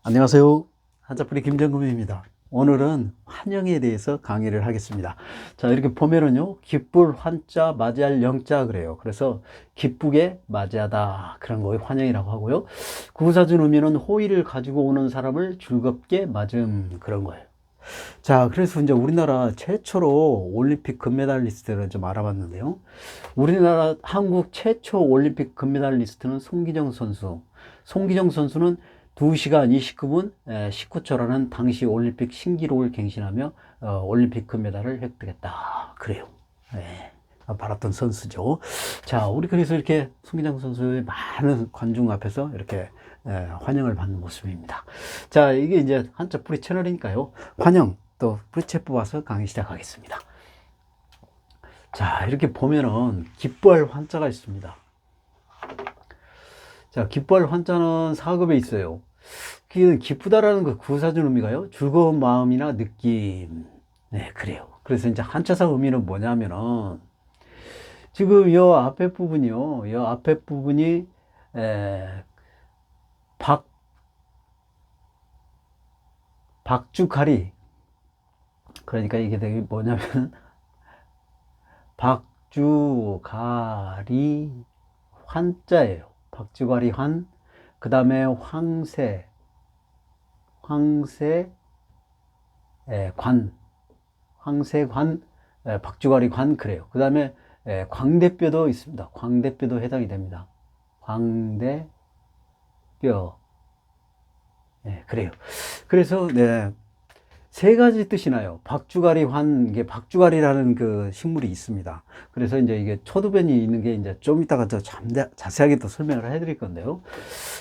안녕하세요. 한자풀이 김정금입니다. 오늘은 환영에 대해서 강의를 하겠습니다. 자, 이렇게 보면은요, 기쁠 환자, 맞이할 영자 그래요. 그래서 기쁘게 맞이하다. 그런 거 환영이라고 하고요. 구사준 의미는 호의를 가지고 오는 사람을 즐겁게 맞음. 그런 거예요. 자, 그래서 이제 우리나라 최초로 올림픽 금메달리스트를 좀 알아봤는데요. 우리나라 한국 최초 올림픽 금메달리스트는 송기정 선수. 송기정 선수는 2시간 29분 19초라는 당시 올림픽 신기록을 갱신하며 올림픽 금메달을 획득했다. 그래요. 네. 바랐던 선수죠. 자, 우리 그래서 이렇게 송기정 선수의 많은 관중 앞에서 이렇게 환영을 받는 모습입니다. 자, 이게 이제 한자 뿌리 채널이니까요. 환영 또 뿌리채 뽑아서 강의 시작하겠습니다. 자, 이렇게 보면은 기뻐할 환자가 있습니다. 자, 기뻐할 환자는 4급에 있어요. 기쁘다라는 그 구사준 의미가요, 즐거운 마음이나 느낌. 네, 그래요. 그래서 이제 한자사 의미는 뭐냐면은, 지금 요 앞에 부분이요, 요 앞에 부분이, 에, 박, 박주가리. 그러니까 이게 되게 뭐냐면, 박주가리 환자예요. 박주가리 환, 그 다음에 황새, 관, 황새관, 박주가리 관, 그래요. 그 다음에 광대뼈도 있습니다. 광대뼈도 해당이 됩니다. 광대뼈. 그래요. 그래서, 네, 세 가지 뜻이 나요. 박주가리 환, 이게 박주가리라는 그 식물이 있습니다. 그래서 이제 이게 초두변이 있는 게 이제 좀 이따가 더 자세하게 또 설명을 해드릴 건데요.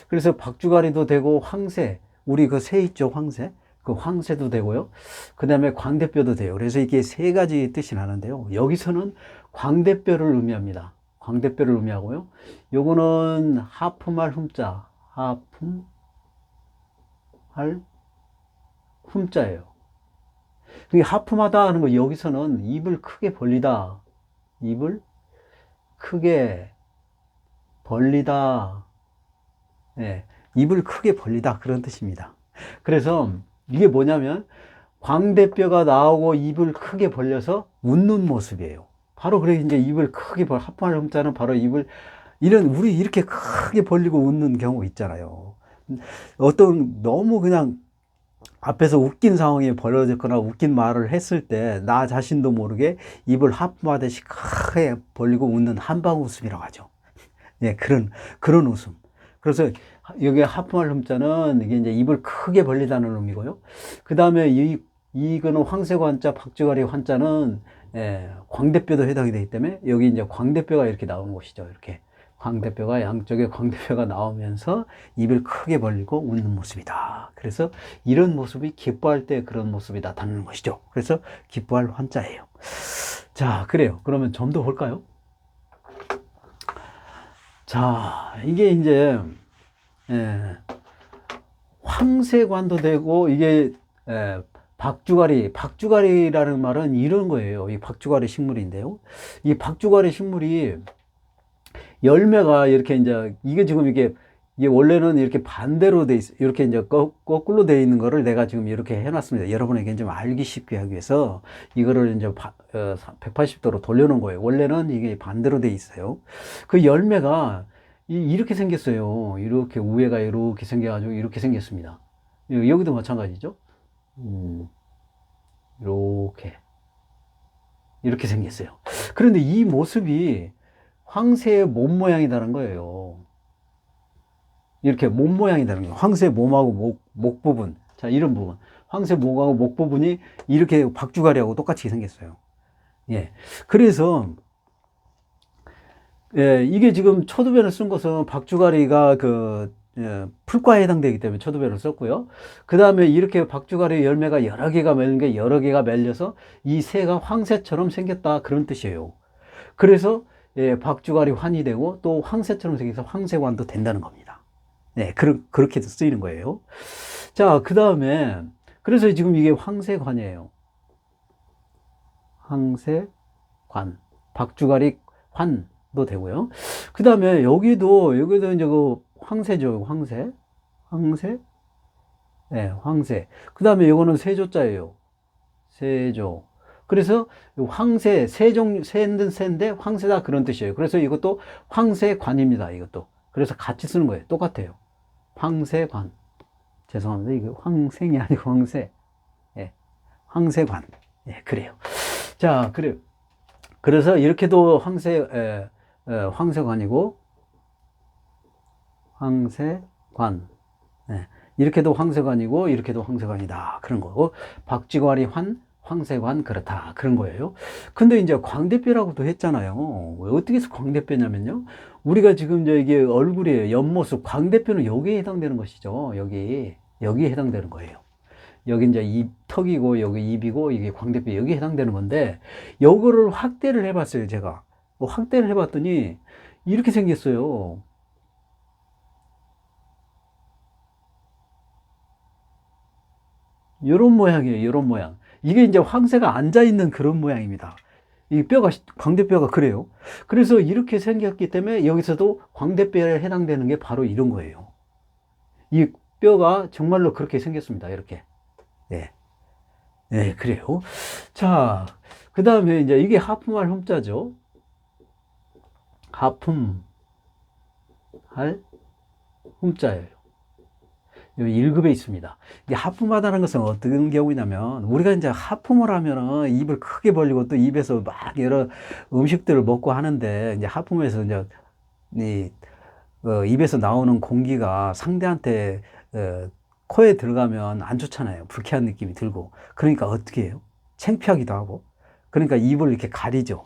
그래서 박주가리도 되고 황새, 우리 그 새 있죠, 황새. 그 황새도 되고요. 그 다음에 광대뼈도 돼요. 그래서 이게 세 가지 뜻이 나는데요. 여기서는 광대뼈를 의미합니다. 광대뼈를 의미하고요. 요거는 하품할 흠자, 하품할 흠자예요. 그게 하품하다 하는 거, 여기서는 입을 크게 벌리다. 입을 크게 벌리다. 예, 입을 크게 벌리다. 그런 뜻입니다. 그래서 이게 뭐냐면, 광대뼈가 나오고 입을 크게 벌려서 웃는 모습이에요. 바로 그래, 이제 입을 크게 하품할 흠자는 바로 입을, 우리 이렇게 크게 벌리고 웃는 경우 있잖아요. 어떤, 너무 그냥, 앞에서 웃긴 상황이 벌어졌거나 웃긴 말을 했을 때 나 자신도 모르게 입을 하품하듯이 크게 벌리고 웃는 한방 웃음이라고 하죠. 예, 그런 웃음. 그래서 여기 하품할 흠자는 이게 이제 입을 크게 벌리다는 의미고요. 그 다음에 이거는 황새고 한자, 박주가리 환자는 광대뼈도 해당이 되기 때문에 여기 이제 광대뼈가 이렇게 나오는 것이죠. 이렇게. 광대뼈가 양쪽에 광대뼈가 나오면서 입을 크게 벌리고 웃는 모습이다. 그래서 이런 모습이 기뻐할 때 그런 모습이 나타나는 것이죠. 그래서 기뻐할 환자예요. 자, 그래요. 그러면 좀 더 볼까요? 자, 이게 이제 황새관도 되고 이게 박주가리라는 말은 이런 거예요. 이 박주가리 식물인데요. 이 박주가리 식물이 열매가 이렇게 이제 이게 지금 이게 원래는 이렇게 반대로 돼 있어. 이렇게 이제 거꾸로 돼 있는 거를 내가 지금 이렇게 해놨습니다. 여러분에게 좀 알기 쉽게 하기 위해서 이거를 이제 180도로 돌려놓은 거예요. 원래는 이게 반대로 돼 있어요. 그 열매가 이렇게 생겼어요. 이렇게 우에가 이렇게 생겨가지고 이렇게 생겼습니다. 여기도 마찬가지죠. 이렇게 생겼어요. 그런데 이 모습이 황새의 몸 모양이라는 거예요. 이렇게 몸 모양이라는 거예요. 황새 몸하고 목 부분. 자, 이런 부분. 황새 목하고 목 부분이 이렇게 박주가리하고 똑같이 생겼어요. 예. 그래서, 이게 지금 초두변을 쓴 것은 박주가리가 풀과에 해당되기 때문에 초두변을 썼고요. 그 다음에 이렇게 박주가리 열매가 여러 개가 맺는 게 여러 개가 맺려서 이 새가 황새처럼 생겼다. 그런 뜻이에요. 그래서 박주가리 환이 되고 또 황새처럼 생겨서 황새관도 된다는 겁니다. 네, 그렇게 쓰이는 거예요. 자, 그 다음에 그래서 지금 이게 황새관이에요. 황새관, 박주가리 환도 되고요. 그 다음에 여기도 이제 그 황새죠, 황새. 예, 황새. 그 다음에 이거는 세조자예요. 세조. 그래서 황새, 세종, 새는 새인데 황새다 그런 뜻이에요. 그래서 이것도 황새관입니다. 이것도. 그래서 같이 쓰는 거예요. 똑같아요. 황새관. 죄송합니다. 이거 황생이 아니고 황새. 예, 황새관. 예, 그래요. 자, 그래요. 그래서 이렇게도 황새관이고, 황새관. 예, 이렇게도 황새관이고, 이렇게도 황새관이다. 그런 거고, 박쥐과리 황새관, 그렇다. 그런 거예요. 근데 이제 광대뼈라고도 했잖아요. 어떻게 해서 광대뼈냐면요. 우리가 지금 이게 얼굴이에요. 옆모습. 광대뼈는 여기에 해당되는 것이죠. 여기에 해당되는 거예요. 여기 이제 입, 턱이고, 여기 입이고, 이게 광대뼈, 여기에 해당되는 건데, 요거를 확대를 해봤어요, 제가. 확대를 해봤더니, 이렇게 생겼어요. 요런 모양이에요, 요런 모양. 이게 이제 황새가 앉아있는 그런 모양입니다. 이 뼈가, 광대뼈가 그래요. 그래서 이렇게 생겼기 때문에 여기서도 광대뼈에 해당되는 게 바로 이런 거예요. 이 뼈가 정말로 그렇게 생겼습니다, 이렇게. 네. 네, 그래요. 자, 그 다음에 이제 이게 하품할 흠자죠. 하품할 흠자예요. 1급에 있습니다. 이게 하품하다는 것은 어떤 경우냐면, 우리가 이제 하품을 하면은 입을 크게 벌리고 또 입에서 막 여러 음식들을 먹고 하는데, 이제 하품에서 이제 입에서 나오는 공기가 상대한테 코에 들어가면 안 좋잖아요. 불쾌한 느낌이 들고. 그러니까 어떻게 해요? 창피하기도 하고. 그러니까 입을 이렇게 가리죠.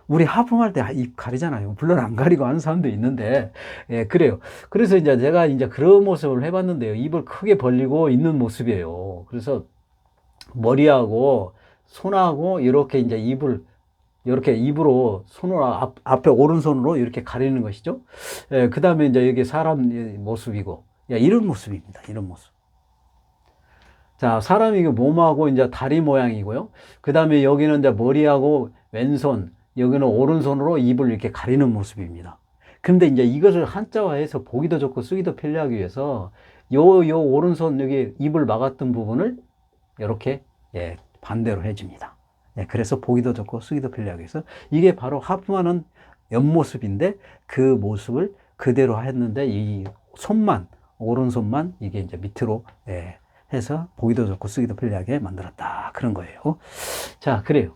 우리 하품할 때 입 가리잖아요. 물론 안 가리고 하는 사람도 있는데, 예, 그래요. 그래서 이제 제가 이제 그런 모습을 해봤는데요. 입을 크게 벌리고 있는 모습이에요. 그래서 머리하고 손하고 이렇게 이제 입을 이렇게 입으로 손으로 앞에 오른손으로 이렇게 가리는 것이죠. 예, 그 다음에 이제 여기 사람 모습이고, 야, 이런 모습입니다. 이런 모습. 자, 사람이 몸하고 이제 다리 모양이고요. 그 다음에 여기는 이제 머리하고 왼손, 여기는 오른손으로 입을 이렇게 가리는 모습입니다. 근데 이제 이것을 한자화해서 보기도 좋고 쓰기도 편리하기 위해서 요 오른손 여기 입을 막았던 부분을 이렇게, 예, 반대로 해줍니다. 예, 그래서 보기도 좋고 쓰기도 편리하기 위해서 이게 바로 하품하는 옆모습인데 그 모습을 그대로 했는데 이 손만, 오른손만 이게 이제 밑으로, 예, 해서 보기도 좋고 쓰기도 편리하게 만들었다. 그런 거예요. 자, 그래요.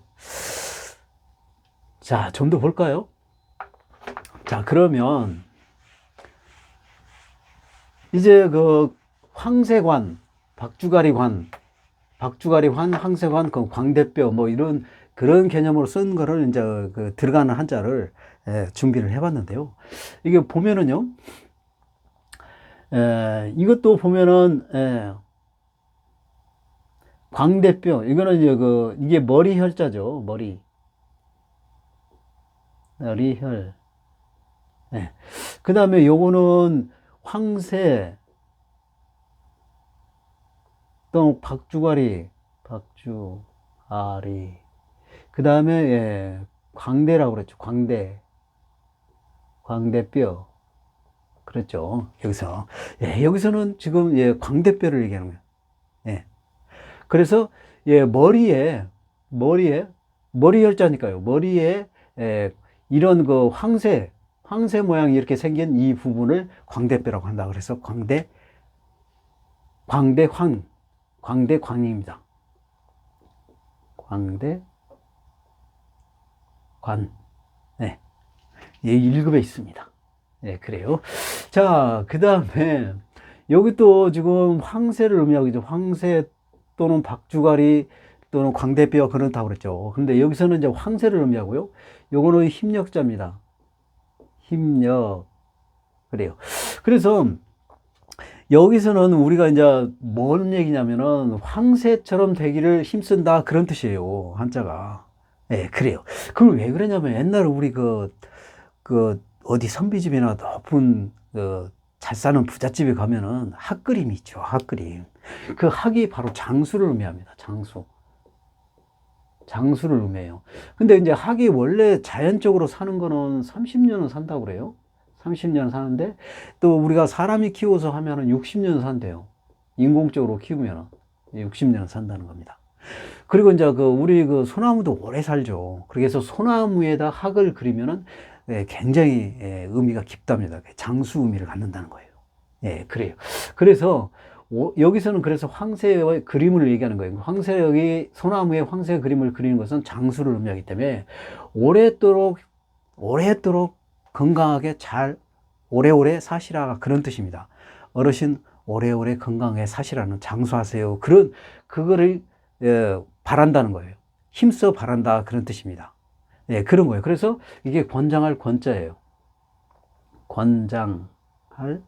자, 좀 더 볼까요? 자, 그러면 이제 그 황새관, 박쥐가리관, 황새관, 그 광대뼈 뭐 이런 그런 개념으로 쓴 거를 이제 그 들어가는 한자를, 예, 준비를 해봤는데요. 이게 보면은요, 이것도 보면은, 광대뼈, 이거는 이제 이게 머리혈자죠. 머리혈. 네. 그 다음에 요거는 황새, 또 박쥐가리. 그 다음에, 예, 광대라고 그랬죠. 광대뼈. 그렇죠. 여기서. 예, 여기서는 지금, 예, 광대뼈를 얘기하는 거예요. 예. 그래서, 예, 머리혈자니까요. 머리에, 예, 이런 그 황새 모양이 이렇게 생긴 이 부분을 광대뼈라고 한다. 그래서 광대광입니다. 광대관. 네. 예, 1급에 있습니다. 네, 그래요. 자, 그 다음에 여기 또 지금 황새를 의미하고 황새 또는 박쥐가리 또는 광대뼈 그렇다고 그랬죠. 근데 여기서는 이제 황새를 의미하고요. 요거는 힘력자입니다. 힘력. 그래요. 그래서 여기서는 우리가 이제 뭔 얘기냐면은 황새처럼 되기를 힘쓴다 그런 뜻이에요. 한자가. 예, 그래요. 그럼 왜 그러냐면 옛날에 우리 어디 선비집이나 높은 잘 사는 부잣집에 가면은 학그림이 있죠. 학그림. 그 학이 바로 장수를 의미합니다. 장수를 의미해요. 근데 이제 학이 원래 자연적으로 사는 거는 30년은 산다고 그래요. 30년 사는데 또 우리가 사람이 키워서 하면은 60년 산대요. 인공적으로 키우면 60년 산다는 겁니다. 그리고 이제 우리 소나무도 오래 살죠. 그래서 소나무에다 학을 그리면은 굉장히 의미가 깊답니다. 장수 의미를 갖는다는 거예요. 예, 그래요. 그래서 여기서는 그래서 황새의 그림을 얘기하는 거예요. 황새의 소나무의 황새 그림을 그리는 것은 장수를 의미하기 때문에 오랫도록 건강하게 잘 오래오래 사시라 그런 뜻입니다. 어르신 오래오래 건강하게 사시라는 장수하세요. 그거를 바란다는 거예요. 힘써 바란다 그런 뜻입니다. 예, 그런 거예요. 그래서 이게 권장할 권자예요. 권장할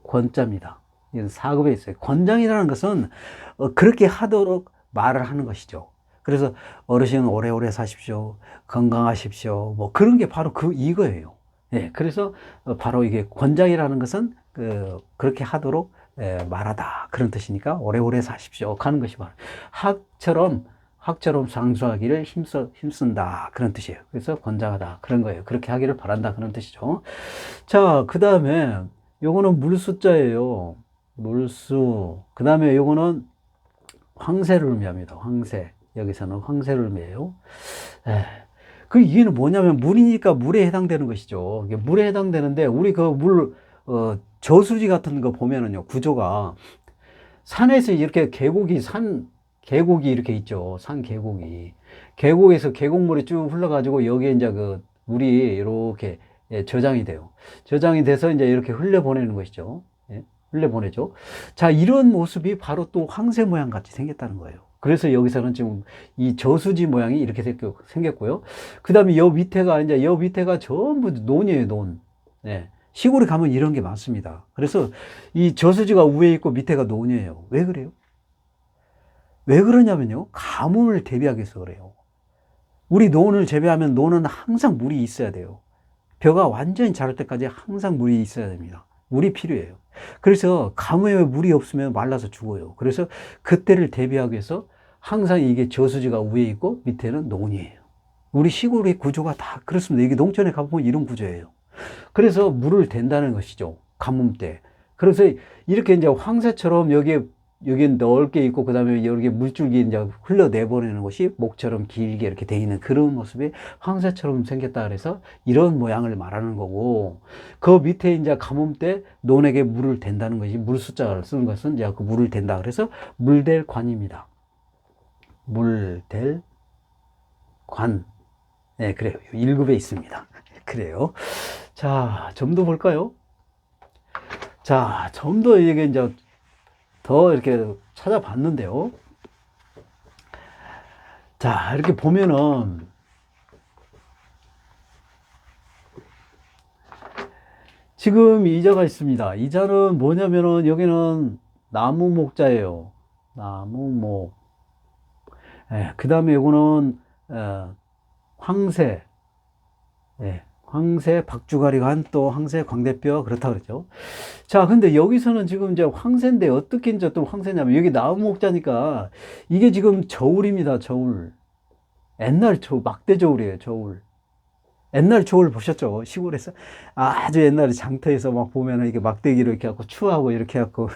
권자입니다. 이건 사급에 있어요. 권장이라는 것은 그렇게 하도록 말을 하는 것이죠. 그래서 어르신 오래오래 사십시오. 건강하십시오. 뭐 그런 게 바로 이거예요. 예, 그래서 바로 이게 권장이라는 것은 그렇게 하도록 말하다 그런 뜻이니까 오래오래 사십시오 하는 것이 바로 학처럼 장수하기를 힘쓴다 그런 뜻이에요. 그래서 권장하다 그런 거예요. 그렇게 하기를 바란다 그런 뜻이죠. 자, 그 다음에 요거는 물수자예요. 물수. 그 다음에 요거는 황새를 의미합니다. 황새. 여기서는 황새를 의미해요. 이게는 뭐냐면 물이니까 물에 해당되는 것이죠. 이게 물에 해당되는데 우리 저수지 같은 거 보면은요, 구조가 산에서 이렇게 계곡이 이렇게 있죠. 산 계곡이. 계곡에서 계곡물이 쭉 흘러가지고 여기에 이제 물이 이렇게 저장이 돼요. 저장이 돼서 이제 이렇게 흘려보내는 것이죠. 예? 흘려보내죠. 자, 이런 모습이 바로 또 황새 모양 같이 생겼다는 거예요. 그래서 여기서는 지금 이 저수지 모양이 이렇게 생겼고요. 그 다음에 여 밑에가 전부 논이에요, 논. 예. 시골에 가면 이런 게 많습니다. 그래서 이 저수지가 위에 있고 밑에가 논이에요. 왜 그래요? 왜 그러냐면요. 가뭄을 대비하기 위해서 그래요. 우리 논을 재배하면 논은 항상 물이 있어야 돼요. 벼가 완전히 자랄 때까지 항상 물이 있어야 됩니다. 물이 필요해요. 그래서 가뭄에 물이 없으면 말라서 죽어요. 그래서 그때를 대비하기 위해서 항상 이게 저수지가 위에 있고 밑에는 논이에요. 우리 시골의 구조가 다 그렇습니다. 이게 농촌에 가보면 이런 구조예요. 그래서 물을 댄다는 것이죠. 가뭄 때. 그래서 이렇게 이제 황새처럼 여기에 넓게 있고, 그 다음에 여기에 물줄기 이제 흘러내보내는 것이 목처럼 길게 이렇게 돼 있는 그런 모습이 황새처럼 생겼다 그래서 이런 모양을 말하는 거고, 그 밑에 이제 가뭄 때 논에게 물을 댄다는 것이 물수자를 쓰는 것은 이제 그 물을 댄다 그래서 물댈 관입니다. 물댈 관. 네, 그래요. 1급에 있습니다. 그래요. 자, 점도 볼까요? 자, 점도 이게 이제 더 이렇게 찾아봤는데요. 자, 이렇게 보면은 지금 이자가 있습니다. 이자는 뭐냐면은 여기는 나무 목자예요. 나무목. 그 다음에 이거는 황새. 황새 박주가리가 한 또 황새 광대뼈 그렇다 그랬죠. 자, 근데 여기서는 지금 이제 황새인데 어떻게 이제 또 황새냐면 여기 나무 목자니까 이게 지금 저울입니다. 저울. 옛날 저울, 막대 저울이에요. 저울. 옛날 저울 보셨죠? 시골에서 아주 옛날에 장터에서 막 보면은 이게 막대기로 이렇게 갖고 추하고 이렇게 갖고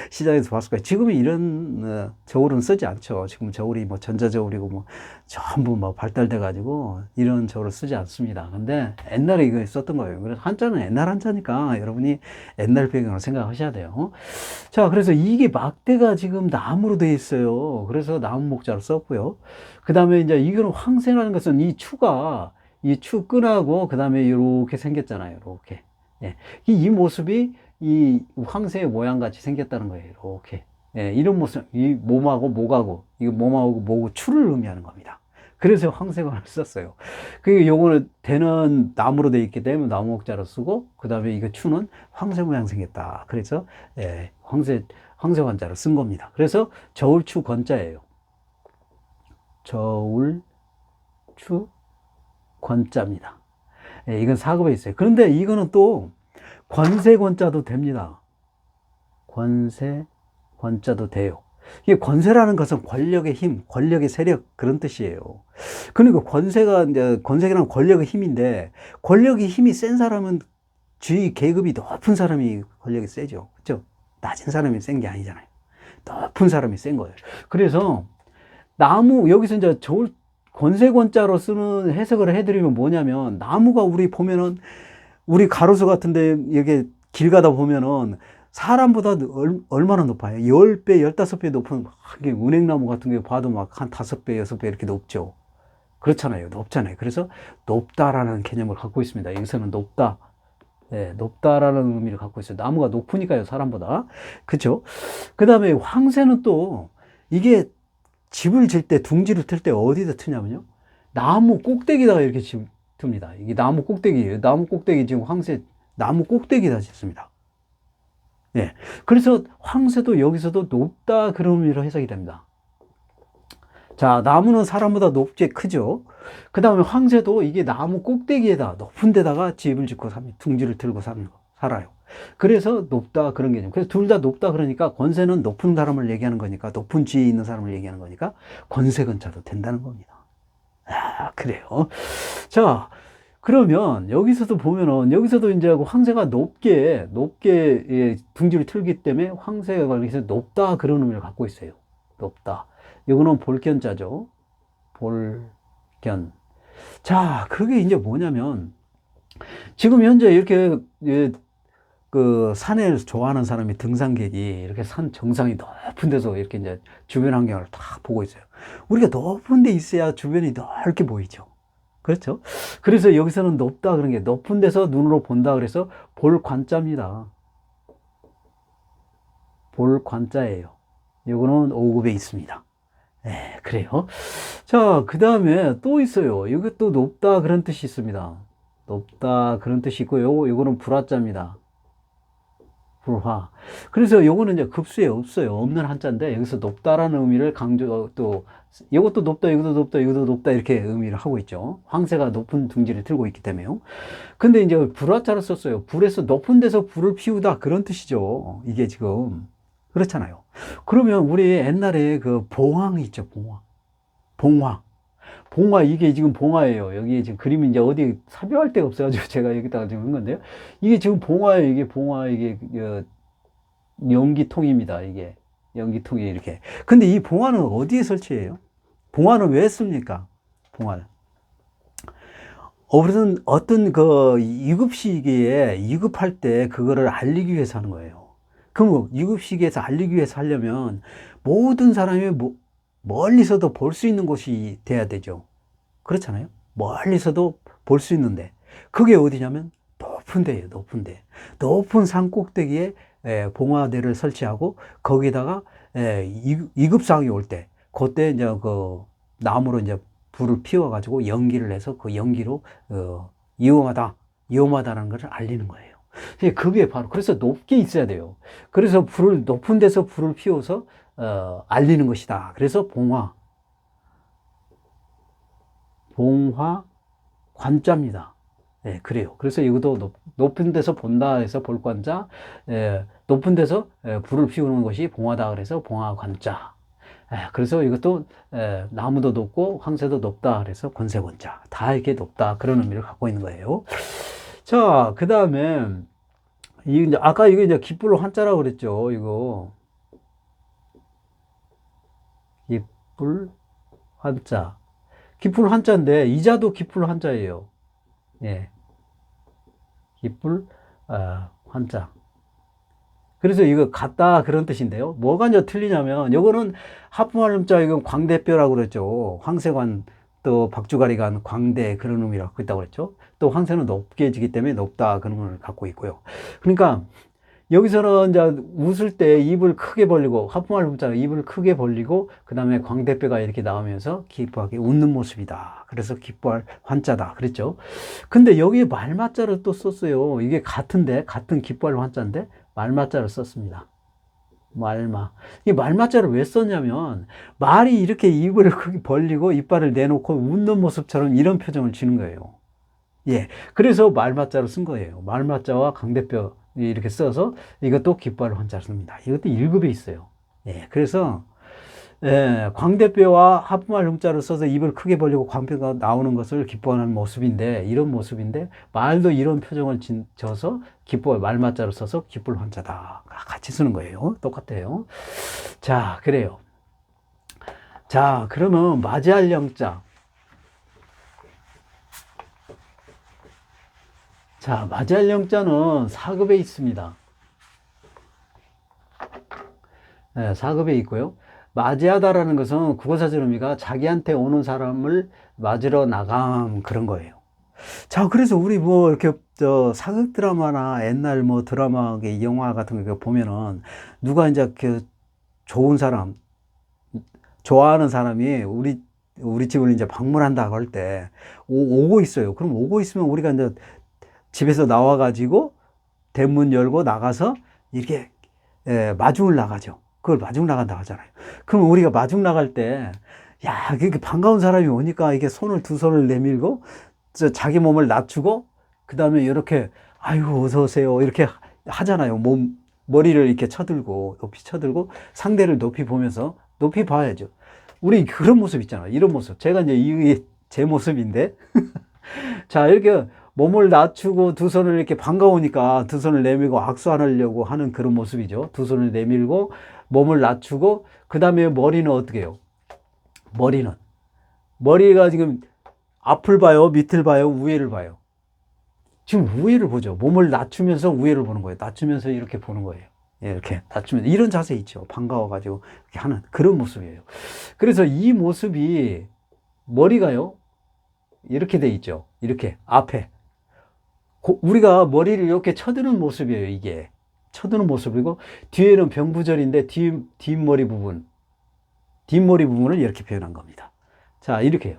시장에서 봤을 거예요. 지금은 이런 저울은 쓰지 않죠. 지금 저울이 뭐 전자저울이고 뭐 전부 뭐 발달돼 가지고 이런 저울을 쓰지 않습니다. 근데 옛날에 이거 썼던 거예요. 그래서 한자는 옛날 한자니까 여러분이 옛날 배경으로 생각하셔야 돼요. 자, 그래서 이게 막대가 지금 나무로 되어 있어요. 그래서 나무 목자로 썼고요. 그 다음에 이제 이거는 황새라는 것은 이 추 끈하고 그 다음에 이렇게 생겼잖아요. 이렇게. 예. 이 모습이 이 황새의 모양 같이 생겼다는 거예요. 이렇게. 예, 이런 모습, 이 몸하고 목하고, 이거 몸하고 목하고 추를 의미하는 겁니다. 그래서 황새관을 썼어요. 요거는 대는 나무로 되어 있기 때문에 나무 목자로 쓰고, 그 다음에 이거 추는 황새 모양 생겼다. 그래서, 황새관자로 쓴 겁니다. 그래서 저울추 건자예요. 저울추 건자입니다. 예, 이건 4급에 있어요. 그런데 이거는 또 권세권자도 됩니다. 권세권자도 돼요. 이게 권세라는 것은 권력의 힘, 권력의 세력 그런 뜻이에요. 그러니까 권세라는 권력의 힘인데 권력의 힘이 센 사람은 주위 계급이 높은 사람이 권력이 세죠. 그렇죠? 낮은 사람이 센 게 아니잖아요. 높은 사람이 센 거예요. 그래서 나무, 여기서 이제 권세권자로 쓰는 해석을 해드리면 뭐냐면, 나무가 우리 보면은, 우리 가로수 같은데, 여기 길 가다 보면은, 사람보다 얼마나 높아요? 10배, 15배 높은, 은행나무 같은 게 봐도 막 한 5배, 6배 이렇게 높죠. 그렇잖아요. 높잖아요. 그래서 높다라는 개념을 갖고 있습니다. 여기서는 높다. 네, 높다라는 의미를 갖고 있어요. 나무가 높으니까요, 사람보다. 그쵸? 그 다음에 황새는 또, 이게 집을 질 때, 둥지를 틀 때 어디다 트냐면요. 나무 꼭대기다가 이렇게 틉니다. 이게 나무 꼭대기예요. 나무 꼭대기 지금 황새, 나무 꼭대기다 짓습니다. 예. 그래서 황새도 여기서도 높다 그런 의미로 해석이 됩니다. 자, 나무는 사람보다 높게 크죠. 그 다음에 황새도 이게 나무 꼭대기에다 높은 데다가 집을 짓고 삽니다. 둥지를 들고 살아요. 그래서 높다 그런 개념. 그래서 둘 다 높다 그러니까 권세는 높은 사람을 얘기하는 거니까, 높은 지위에 있는 사람을 얘기하는 거니까 권세권자도 된다는 겁니다. 아, 그래요. 자, 그러면 여기서도 보면은, 여기서도 이제 황새가 높게 예, 둥지를 틀기 때문에 황새가 여기서 높다 그런 의미를 갖고 있어요. 높다. 이거는 볼견자죠. 볼견. 자, 그게 이제 뭐냐면, 지금 현재 이렇게, 예, 그 산을 좋아하는 사람이, 등산객이 이렇게 산 정상이 높은 데서 이렇게 이제 주변 환경을 다 보고 있어요. 우리가 높은 데 있어야 주변이 넓게 보이죠. 그렇죠? 그래서 여기서는 높다 그런 게, 높은 데서 눈으로 본다 그래서 볼관자입니다. 볼관자예요. 이거는 5급에 있습니다. 네, 그래요. 자, 그 다음에 또 있어요. 이것도 높다 그런 뜻이 있습니다. 높다 그런 뜻이 있고요. 이거는 불화자입니다. 불화. 그래서 요거는 이제 급수에 없어요. 없는 한자인데, 여기서 높다라는 의미를 강조, 또, 이것도 높다, 이것도 높다, 이것도 높다, 이렇게 의미를 하고 있죠. 황새가 높은 둥지를 들고 있기 때문에요. 근데 이제 불화자를 썼어요. 불에서, 높은 데서 불을 피우다, 그런 뜻이죠. 이게 지금. 그렇잖아요. 그러면 우리 옛날에 그 봉황 있죠, 봉황. 봉화. 봉화, 이게 지금 봉화예요. 여기 지금 그림이 이제 어디 삽입할 데가 없어가지고 제가 여기다가 지금 한 건데요. 이게 지금 봉화예요. 이게 봉화, 이게, 연기통입니다. 이게. 연기통이 이렇게. 근데 이 봉화는 어디에 설치해요? 봉화는 왜 씁니까? 봉화는. 어떤 그 이급 시기에 이급할 때 그거를 알리기 위해서 하는 거예요. 그럼 이급 시기에서 알리기 위해서 하려면 모든 사람이 멀리서도 볼 수 있는 곳이 돼야 되죠. 그렇잖아요. 멀리서도 볼 수 있는데, 그게 어디냐면 높은 데예요. 높은 데. 높은 산 꼭대기에 봉화대를 설치하고, 거기다가 이급상이 올 때, 그때 이제 그 나무로 이제 불을 피워가지고 연기를 해서 그 연기로 위험하다라는 것을 알리는 거예요. 그게 바로, 그래서 높게 있어야 돼요. 그래서 높은 데서 불을 피워서 알리는 것이다. 그래서 봉화 관자입니다. 예, 그래요. 그래서 이것도 높은 데서 본다 해서 볼관자, 높은 데서 불을 피우는 것이 봉화다 그래서 봉화관자. 그래서 이것도 나무도 높고 황새도 높다 그래서 권세권자. 다 이렇게 높다 그런 의미를 갖고 있는 거예요. 자, 그 다음에 이제 아까 이거 이제 기쁠 한자라고 그랬죠. 이거 기쁠 한자. 기쁠 한자인데 이자도 기쁠 한자예요. 예, 기쁠 한자. 그래서 이거 같다 그런 뜻인데요. 뭐가 이제 틀리냐면, 요거는 하품할음자, 이건 광대뼈라고 그랬죠. 황새관, 또 박주가리관, 광대 그런 의미라고 했다고 그랬죠. 또 황새는 높게 지기 때문에 높다 그런 걸 갖고 있고요. 그러니까 여기서는 이제 웃을 때 입을 크게 벌리고, 하품할음자는 입을 크게 벌리고, 그 다음에 광대뼈가 이렇게 나오면서 기뻐하게 웃는 모습이다. 그래서 기뻐할 환자다 그랬죠. 근데 여기에 말맞자를 또 썼어요. 이게 같은 기뻐할 환자인데 말맞자를 썼습니다. 말마. 이 말맞자를 왜 썼냐면, 말이 이렇게 입을 크게 벌리고 이빨을 내놓고 웃는 모습처럼 이런 표정을 지는 거예요. 예. 그래서 말맞자를 쓴 거예요. 말맞자와 광대뼈 이렇게 써서 이것도 기뻐할 환자를 씁니다. 이것도 1급에 있어요. 예. 그래서 예, 광대뼈와 하품할 흉자를 써서 입을 크게 벌리고 광대가 나오는 것을 기뻐하는 모습인데, 이런 모습인데, 말도 이런 표정을 져서 기뻐, 말맞자로 써서 기쁠 환자다. 같이 쓰는 거예요. 똑같아요. 자, 그래요. 자, 그러면 맞이할 영자. 자, 맞이할 영자는 4급에 있습니다. 네, 4급에 있고요. 맞이하다라는 것은 국어사전 의미가 자기한테 오는 사람을 맞으러 나감 그런 거예요. 자, 그래서 우리 뭐 이렇게 사극 드라마나 옛날 뭐 드라마, 영화 같은 거 보면은 누가 이제 그 좋은 사람, 좋아하는 사람이 우리 집을 이제 방문한다고 할 때 오고 있어요. 그럼 오고 있으면 우리가 이제 집에서 나와가지고 대문 열고 나가서 이렇게 마중을 나가죠. 그걸 마중 나간다고 하잖아요. 그럼 우리가 마중 나갈 때, 야, 이렇게 반가운 사람이 오니까 이게 두 손을 내밀고, 자기 몸을 낮추고, 그 다음에 이렇게, 아이고, 어서오세요. 이렇게 하잖아요. 머리를 이렇게 쳐들고, 높이 쳐들고, 상대를 높이 보면서, 높이 봐야죠. 우리 그런 모습 있잖아요. 이런 모습. 제가 이제 이게 제 모습인데. 자, 이렇게 몸을 낮추고 두 손을 이렇게 반가우니까 두 손을 내밀고 악수하려고 하는 그런 모습이죠. 두 손을 내밀고 몸을 낮추고 그 다음에 머리는 어떻게 해요? 머리가 지금 앞을 봐요? 밑을 봐요? 위를 봐요? 지금 위를 보죠. 몸을 낮추면서 위를 보는 거예요. 낮추면서 이렇게 보는 거예요. 예, 이렇게 낮추면서 이런 자세 있죠. 반가워가지고 이렇게 하는 그런 모습이에요. 그래서 이 모습이 머리가요. 이렇게 돼 있죠. 이렇게 앞에 우리가 머리를 이렇게 쳐드는 모습이에요. 이게 쳐드는 모습이고 뒤에는 병부절인데 뒷머리 부분을 이렇게 표현한 겁니다. 자, 이렇게 해요.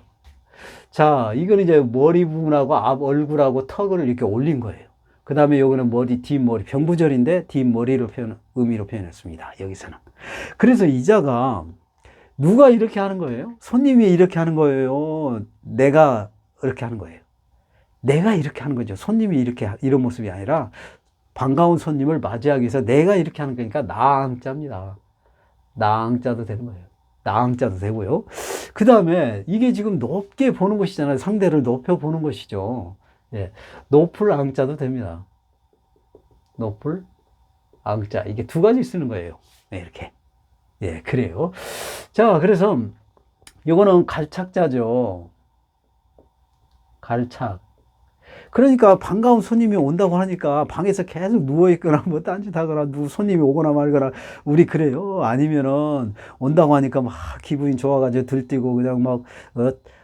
자, 이건 이제 머리 부분하고 앞 얼굴하고 턱을 이렇게 올린 거예요. 그 다음에 요거는 뒷머리 병부절인데 뒷머리로 의미로 표현했습니다. 여기서는. 그래서 이자가 누가 이렇게 하는 거예요? 손님이 이렇게 하는 거예요? 내가 이렇게 하는 거예요? 내가 이렇게 하는 거죠. 손님이 이런 모습이 아니라 반가운 손님을 맞이하기 위해서 내가 이렇게 하는 거니까 나앙자입니다. 나앙자도 되는 거예요. 나앙자도 되고요. 그 다음에 이게 지금 높게 보는 것이잖아요. 상대를 높여 보는 것이죠. 예. 높을 앙자도 됩니다. 높을 앙자. 이게 두 가지 쓰는 거예요. 네, 이렇게. 예, 그래요. 자, 그래서 요거는 갈착자죠. 갈착. 그러니까 반가운 손님이 온다고 하니까 방에서 계속 누워있거나 뭐 딴짓하거나 손님이 오거나 말거나 우리 그래요. 아니면은 온다고 하니까 막 기분이 좋아가지고 들뛰고 그냥 막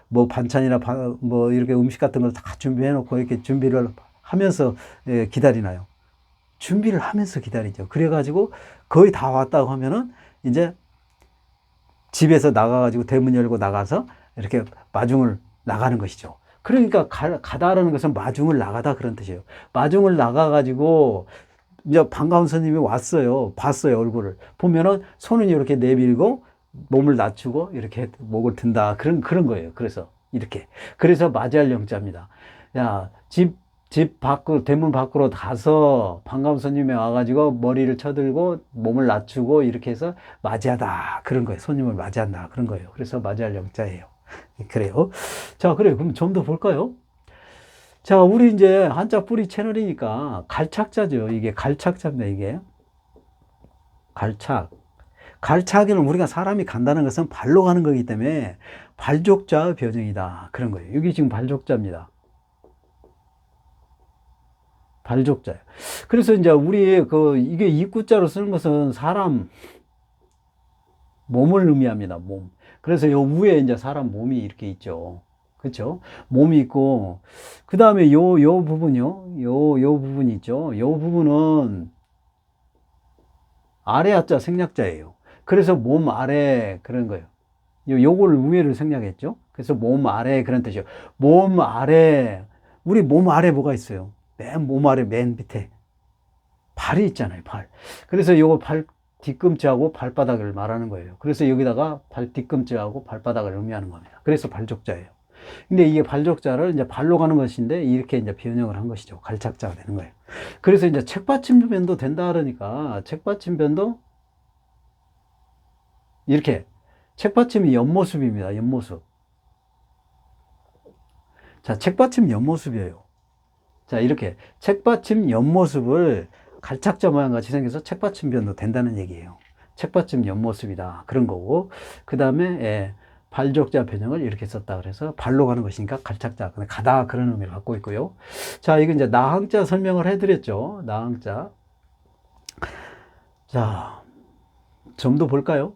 뭐 반찬이나 뭐 이렇게 음식 같은 걸 다 준비해놓고 이렇게 준비를 하면서 기다리나요? 준비를 하면서 기다리죠. 그래가지고 거의 다 왔다고 하면은 이제 집에서 나가가지고 대문 열고 나가서 이렇게 마중을 나가는 것이죠. 그러니까 가다라는 것은 마중을 나가다 그런 뜻이에요. 마중을 나가가지고 이제 반가운 손님이 왔어요. 봤어요, 얼굴을. 보면은 손은 이렇게 내밀고 몸을 낮추고 이렇게 목을 든다. 그런 거예요. 그래서 이렇게. 그래서 맞이할 영자입니다. 야, 집 밖으로, 대문 밖으로 가서 반가운 손님이 와가지고 머리를 쳐들고 몸을 낮추고 이렇게 해서 맞이하다. 그런 거예요. 손님을 맞이한다. 그런 거예요. 그래서 맞이할 영자예요. 그래요. 자, 그래요. 그럼 좀 더 볼까요? 자, 우리 이제 한자 뿌리 채널이니까 갈착자죠. 이게 갈착자입니다. 이게. 갈착. 갈착에는 우리가 사람이 간다는 것은 발로 가는 거기 때문에 발족자의 변형이다. 그런 거예요. 여기 지금 발족자입니다. 발족자예요. 그래서 이제 우리 이게 입구자로 쓰는 것은 사람 몸을 의미합니다. 몸. 그래서 요 위에 이제 사람 몸이 이렇게 있죠. 그렇죠? 몸이 있고 그 다음에 요 부분요. 요 부분이 있죠. 요 부분은 아래 하자 생략자예요. 그래서 몸 아래 그런 거예요. 요걸 위에를 생략했죠. 그래서 몸 아래 그런 뜻이에요. 몸 아래 우리 몸 아래 뭐가 있어요? 몸 아래 맨 밑에 발이 있잖아요. 발. 그래서 요거 발 뒤꿈치하고 발바닥을 말하는 거예요. 그래서 여기다가 발 뒤꿈치하고 발바닥을 의미하는 겁니다. 그래서 발족자예요. 근데 이게 발족자를 이제 발로 가는 것인데 이렇게 이제 변형을 한 것이죠. 갈착자가 되는 거예요. 그래서 이제 책받침변도 된다 그러니까 책받침변도 이렇게 책받침이 옆모습입니다. 옆모습. 자, 책받침 옆모습이에요. 자, 이렇게 책받침 옆모습을 갈착자 모양 같이 생겨서 책받침변도 된다는 얘기예요. 책받침 옆모습이다. 그런 거고. 그 다음에, 발족자 변형을 이렇게 썼다. 그래서 발로 가는 것이니까 갈착자. 가다. 그런 의미를 갖고 있고요. 자, 이건 이제 나항자 설명을 해드렸죠. 나항자. 자, 점도 볼까요?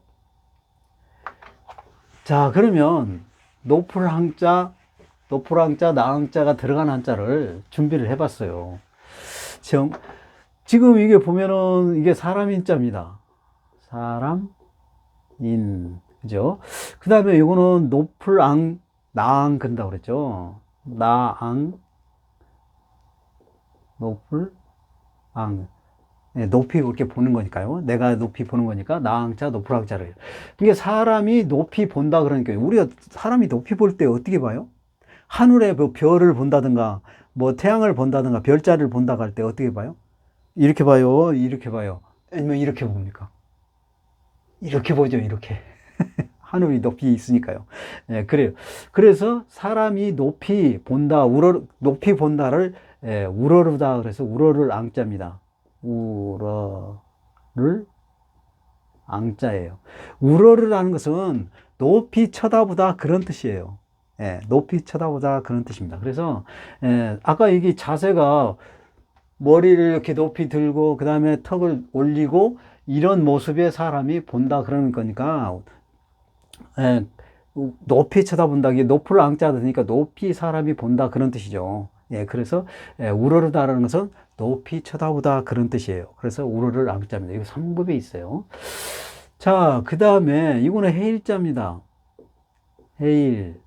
자, 그러면 높을 항자, 나항자가 들어간 한자를 준비를 해봤어요. 지금 이게 보면은 이게 사람인자입니다. 사람인, 그죠? 그 다음에 이거는 높을 앙, 나앙 근다고 그랬죠. 나앙, 높을 앙. 높이 그렇게 보는 거니까요. 내가 높이 보는 거니까 나항자, 높을 항자를. 이게 사람이 높이 본다 그러니까 우리가 사람이 높이 볼 때 어떻게 봐요? 하늘에 뭐 별을 본다든가 뭐 태양을 본다든가 별자리를 본다고 할 때 어떻게 봐요? 이렇게 봐요. 이렇게 봐요. 아니면 이렇게 봅니까? 이렇게 보죠. 이렇게. 하늘이 높이 있으니까요. 예, 그래요. 그래서 사람이 높이 본다, 높이 본다를 우러르다 그래서 우러를 앙자입니다. 우러를 앙자예요. 우러르라는 것은 높이 쳐다보다 그런 뜻이에요. 예, 높이 쳐다보다 그런 뜻입니다. 그래서 아까 이게 자세가 머리를 이렇게 높이 들고 그 다음에 턱을 올리고 이런 모습의 사람이 본다 그러는 거니까 높이 쳐다본다. 이게 높을 앙자 되니까 높이 사람이 본다 그런 뜻이죠. 예, 그래서 우러르다라는 것은 높이 쳐다보다 그런 뜻이에요. 그래서 우러를 앙자입니다. 이거 3급에 있어요. 자, 그 다음에 이거는 해일자입니다. 해일.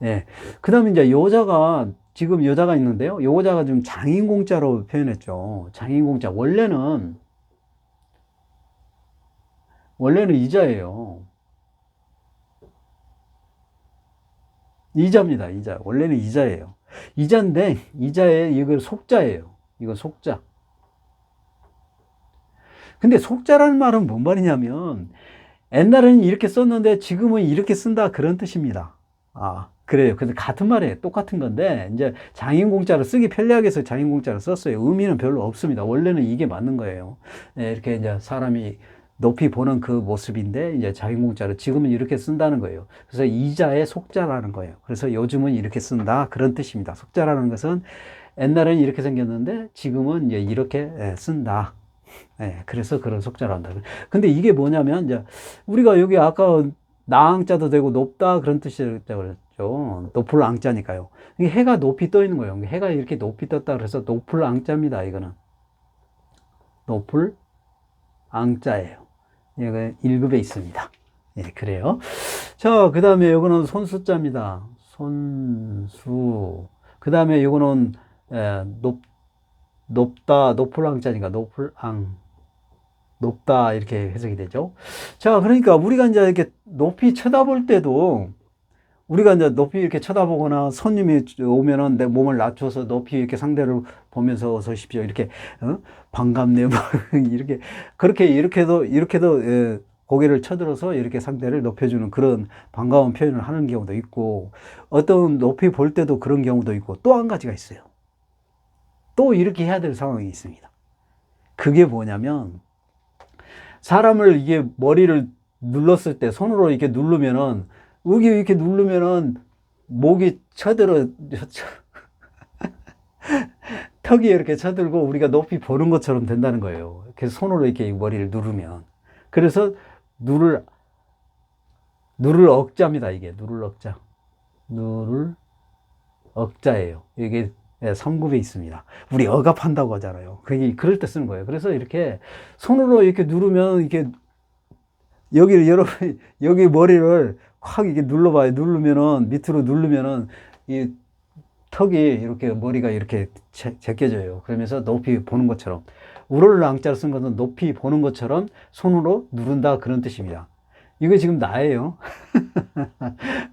예. 그 다음에 이제 여자가 지금 여자가 있는데요. 여자가 좀 장인공자로 표현했죠. 장인공자. 원래는 이자예요. 이자입니다. 이자. 원래는 이자예요. 이자인데 이자에 이거 속자예요. 이거 속자. 근데 속자라는 말은 뭔 말이냐면 옛날에는 이렇게 썼는데 지금은 이렇게 쓴다 그런 뜻입니다. 아, 그래요. 근데 같은 말이에요. 똑같은 건데 이제 장인공자를 쓰기 편리하게 해서 장인공자를 썼어요. 의미는 별로 없습니다. 원래는 이게 맞는 거예요. 이렇게 이제 사람이 높이 보는 그 모습인데 이제 장인공자를 지금은 이렇게 쓴다는 거예요. 그래서 이자의 속자라는 거예요. 그래서 요즘은 이렇게 쓴다 그런 뜻입니다. 속자라는 것은 옛날에는 이렇게 생겼는데 지금은 이제 이렇게 쓴다. 그래서 그런 속자를 한다. 근데 이게 뭐냐면 이제 우리가 여기 아까 나앙자도 되고 높다 그런 뜻이라고 그랬죠. 높을 앙자니까요. 이게 해가 높이 떠 있는 거예요. 해가 이렇게 높이 떴다 그래서 높을 앙자입니다. 이거는 높을 앙자예요. 얘가 1급에 있습니다. 예, 그래요. 자, 그 다음에 이거는 손수자입니다. 손수. 그 다음에 이거는 높다, 높을 앙자니까 높을 앙. 높다 이렇게 해석이 되죠. 자, 그러니까 우리가 이제 이렇게 높이 쳐다볼 때도 우리가 이제 높이 이렇게 쳐다보거나 손님이 오면은 내 몸을 낮춰서 높이 이렇게 상대를 보면서 어서 오십시오 이렇게 반갑네요 이렇게 그렇게 이렇게도 고개를 쳐들어서 이렇게 상대를 높여주는 그런 반가운 표현을 하는 경우도 있고 어떤 높이 볼 때도 그런 경우도 있고 또 한 가지가 있어요. 또 이렇게 해야 될 상황이 있습니다. 그게 뭐냐면 사람을 이게 머리를 눌렀을 때 손으로 이렇게 누르면은 여기 이렇게 누르면은 목이 쳐들어 턱이 이렇게 쳐들고 우리가 높이 보는 것처럼 된다는 거예요. 그래서 손으로 이렇게 머리를 누르면 그래서 누를 억자입니다. 이게 누를 억자 누를 억자예요. 이게 3급에 있습니다. 우리 억압한다고 하잖아요. 그게 그럴 때 쓰는 거예요. 그래서 이렇게 손으로 이렇게 누르면 이렇게 여기를 여러분 여기 머리를 확 이렇게 눌러봐요. 누르면은 밑으로 누르면은 이 턱이 이렇게 머리가 이렇게 제껴져요. 그러면서 높이 보는 것처럼 우러를 앙자를 쓴 것은 높이 보는 것처럼 손으로 누른다 그런 뜻입니다. 이거 지금 나예요.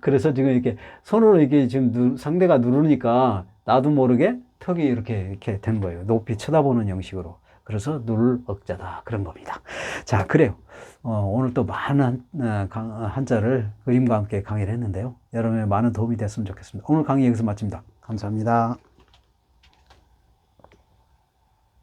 그래서 지금 이렇게 손으로 이렇게 지금 상대가 누르니까 나도 모르게 턱이 이렇게 되는 거예요. 높이 쳐다보는 형식으로. 그래서 눌 억자다. 그런 겁니다. 자, 그래요. 오늘 또 많은 한자를 그림과 함께 강의를 했는데요. 여러분의 많은 도움이 됐으면 좋겠습니다. 오늘 강의 여기서 마칩니다. 감사합니다.